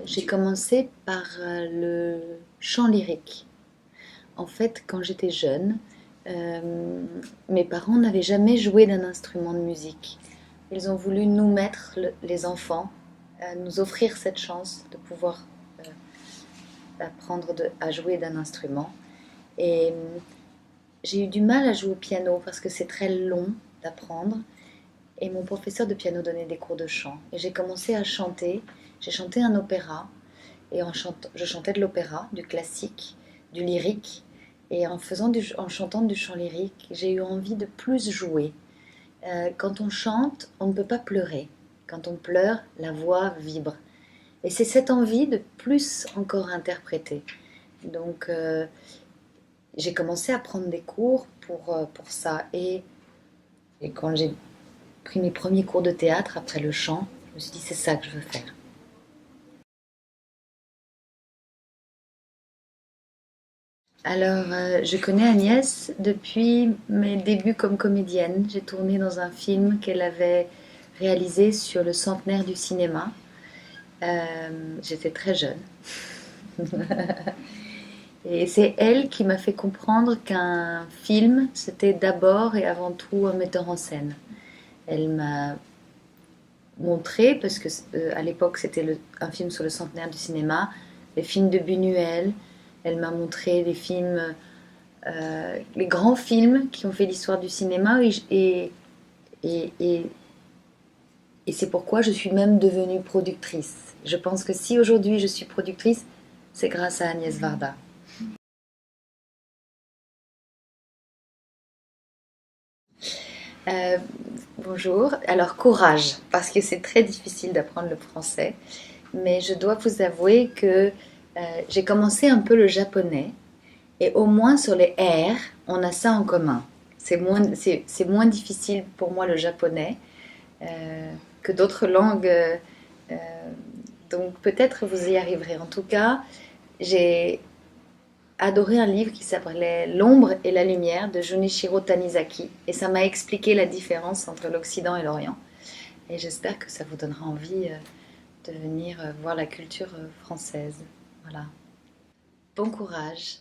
J'ai commencé par le chant lyrique. En fait, quand j'étais jeune, euh, mes parents n'avaient jamais joué d'un instrument de musique. Ils ont voulu nous mettre, les enfants, nous offrir cette chance de pouvoir apprendre à jouer d'un instrument. Et j'ai eu du mal à jouer au piano parce que c'est très long d'apprendre. Et mon professeur de piano donnait des cours de chant. Et j'ai commencé à chanter. J'ai chanté un opéra. Et je chantais de l'opéra, du classique, du lyrique. Et en chantant du chant lyrique, j'ai eu envie de plus jouer. Quand on chante, on ne peut pas pleurer. Quand on pleure, la voix vibre. Et c'est cette envie de plus encore interpréter. Donc j'ai commencé à prendre des cours pour ça. Et quand j'ai pris mes premiers cours de théâtre après le chant, je me suis dit c'est ça que je veux faire. Alors, je connais Agnès depuis mes débuts comme comédienne. J'ai tourné dans un film qu'elle avait réalisé sur le centenaire du cinéma. J'étais très jeune. Et c'est elle qui m'a fait comprendre qu'un film, c'était d'abord et avant tout un metteur en scène. Elle m'a montré, parce que à l'époque c'était un film sur le centenaire du cinéma, les films de Buñuel. Elle m'a montré les grands films qui ont fait l'histoire du cinéma et, et, et c'est pourquoi je suis même devenue productrice. Je pense que si aujourd'hui je suis productrice, c'est grâce à Agnès Varda. Euh, Bonjour. Alors courage, parce que c'est très difficile d'apprendre le français, mais je dois vous avouer que j'ai commencé un peu le japonais et au moins sur les R, on a ça en commun. C'est moins difficile pour moi le japonais que d'autres langues. Euh, donc peut-être vous y arriverez. En tout cas, j'ai adoré un livre qui s'appelait L'ombre et la lumière de Junichiro Tanizaki et ça m'a expliqué la différence entre l'Occident et l'Orient. Et j'espère que ça vous donnera envie de venir voir la culture française. Voilà. Bon courage.